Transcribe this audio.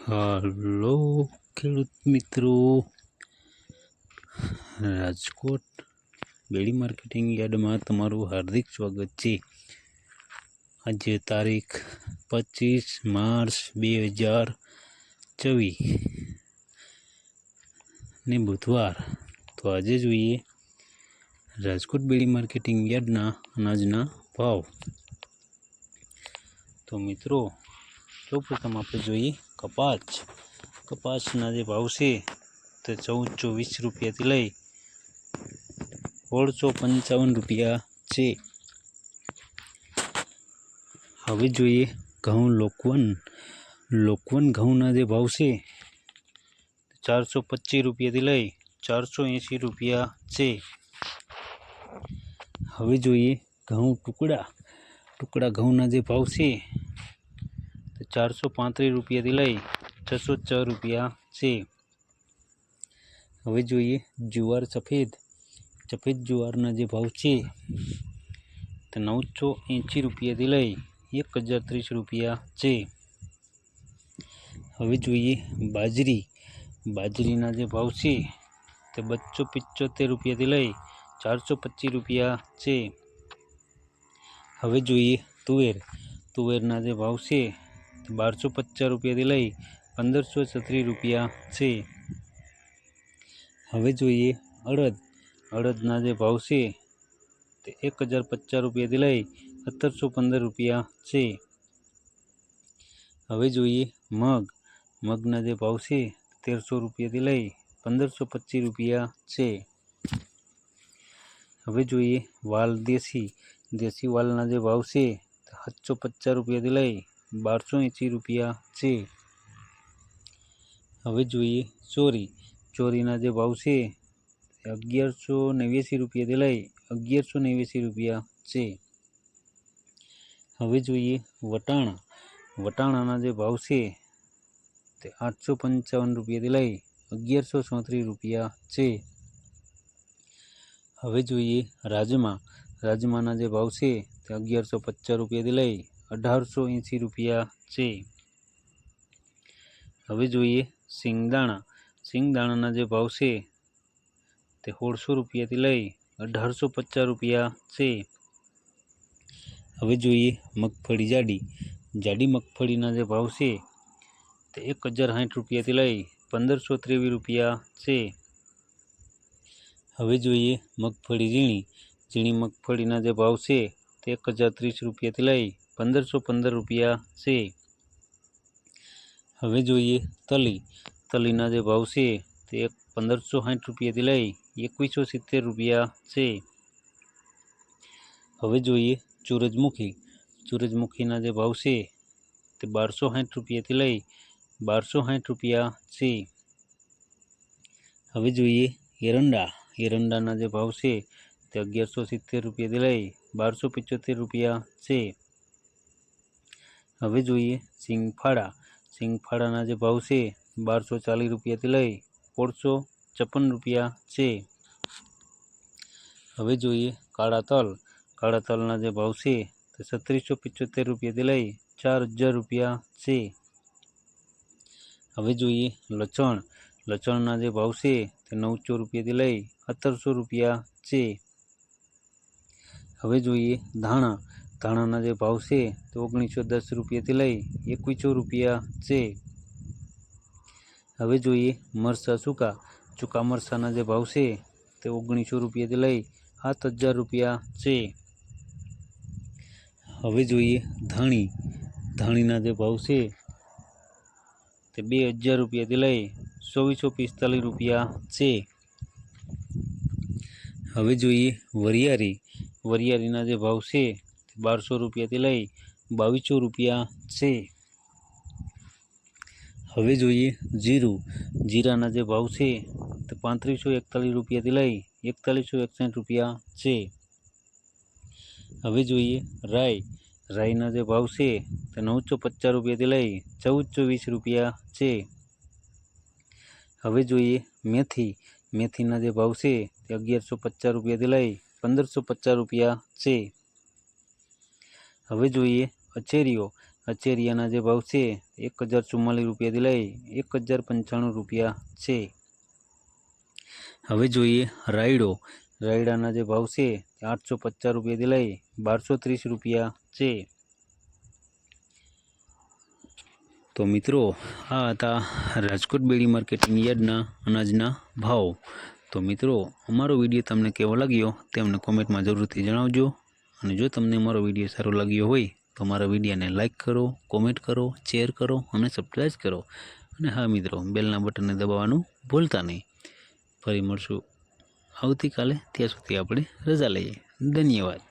હાલો ખેડૂત મિત્રો, રાજકોટ બેડી માર્કેટિંગ યાર્ડમાં તમારું હાર્દિક સ્વાગત છે. આજે તારીખ 25 માર્ચ 2024 ને બુધવાર. તો આજે જોઈએ રાજકોટ બેડી માર્કેટિંગ યાર્ડના અનાજના ભાવ. તો મિત્રો, સૌપ્રથમ આપણે જોઈએ કપાસના જે ભાવ છે તે 1420 રૂપિયાથી લઈ 1655 રૂપિયા છે. હવે જોઈએ ઘઉં લોકવન ઘઉંના જે ભાવ છે 425 રૂપિયાથી લઈ 480 રૂપિયા છે. હવે જોઈએ ઘઉં ટુકડા ઘઉંના જે ભાવ છે 435 રૂપિયાથી લઈ 604 રૂપિયા છે. હવે જોઈએ જુવાર સફેદ જુવારના જે ભાવ છે તે 980 રૂપિયાથી લઈ 1030 રૂપિયા છે. હવે જોઈએ બાજરીના જે ભાવ છે તે 275 રૂપિયાથી લઈ 425 રૂપિયા છે. હવે જોઈએ તુવેરના જે ભાવ છે તે 1250 રૂપિયાથી લઈ 1536 રૂપિયા છે. હવે જોઈએ અડદના જે ભાવ છે તે 1050 રૂપિયાથી લઈ 1715 રૂપિયા છે. હવે જોઈએ મગના જે ભાવ છે 1300 રૂપિયાથી લઈ 1525 રૂપિયા છે. હવે જોઈએ વાલ દેશી વાલના જે ભાવ છે 750 રૂપિયાથી લઈ 1280 રૂપિયા છે. હવે જોઈએ ચોરીના જે ભાવ છે 1189 રૂપિયાથી લઈ 1189 રૂપિયા છે. હવે જોઈએ વટાણાના જે ભાવ છે તે 855 રૂપિયાથી લઈ 1134 રૂપિયા છે. હવે જોઈએ રાજમાના જે ભાવ છે તે 1150 રૂપિયાથી લઈ 1880 રૂપિયા છે. હવે જોઈએ સિંગદાણાના જે ભાવ છે તે 1600 રૂપિયાથી લઈ 1850 રૂપિયા છે. હવે જોઈએ મગફળી જાડી મગફળીના જે ભાવ છે તે 1060 રૂપિયાથી લઈ 1523 રૂપિયા છે. હવે જોઈએ મગફળી ઝીણી મગફળીના જે ભાવ છે તે 1030 રૂપિયાથી લઈ 1515 રૂપિયા છે. હવે જોઈએ તલીના જે ભાવ છે તે 1560 રૂપિયાથી લઈ 2170 રૂપિયા છે. હવે જોઈએ સૂરજમુખીના જે ભાવ છે તે 1260 રૂપિયાથી લઈ 1260 રૂપિયા છે. હવે જોઈએ એરંડાના જે ભાવ છે તે 1170 રૂપિયાથી લઈ 1275 રૂપિયા છે. હવે જોઈએ સિંગફાળાના જે ભાવ છે 1240 રૂપિયાથી લઈ 1656 રૂપિયા છે. હવે જોઈએ કાળા તલના જે ભાવ છે તે 3675 રૂપિયાથી લઈ 4000 રૂપિયા છે. હવે જોઈએ લસણના જે ભાવ છે તે 900 રૂપિયાથી લઈ 1700 રૂપિયા છે. હવે જોઈએ ધાણાના જે ભાવ છે તે 1910 રૂપિયાથી લઈ 2100 રૂપિયા છે. હવે જોઈએ મરચાં સૂકા મરચાંના જે ભાવ છે તે 1900 રૂપિયાથી લઈ 7000 રૂપિયા છે. હવે જોઈએ ધાણીના જે ભાવ છે તે 2000 રૂપિયાથી લઈ 2445 રૂપિયા છે. હવે જોઈએ વરિયાળીના જે ભાવ છે તે 1200 રૂપિયાથી લઈ 2200 રૂપિયા છે. હવે જોઈએ જીરાના જે ભાવ છે તે 3541 રૂપિયાથી લઈ 4161 રૂપિયા છે. હવે જોઈએ રાઈના જે ભાવ છે તે 950 રૂપિયાથી લઈ 1420 રૂપિયા છે. હવે જોઈએ મેથીના જે ભાવ છે તે 1150 રૂપિયાથી લઈ 1550 રૂપિયા છે. હવે જોઈએ અચેરિયાના જે ભાવ છે 1044 રૂપિયાથી લઈ 1095 રૂપિયા છે। હવે જોઈએ રાયડાના જે ભાવ છે 850 રૂપિયાથી લઈ 1230 રૂપિયા છે। તો મિત્રો આ હતા રાજકોટ બેડી માર્કેટિંગ યાર્ડના અનાજના ભાવ। તો મિત્રો અમારો વિડીયો તમને કેવો લાગ્યો તે અમને કોમેન્ટમાં જરૂરથી જણાવજો। અને જો તમને અમારો વિડીયો સારો લાગ્યો હોય તો અમારા વિડીયોને લાઇક કરો, કોમેન્ટ કરો, શેર કરો અને સબસ્ક્રાઈબ કરો। અને હા મિત્રો, બેલના બટનને દબાવવાનું ભૂલતા નહીં। ફરી મળશું આવતીકાલે, ત્યાં સુધી આપણે રજા લઈએ। ધન્યવાદ।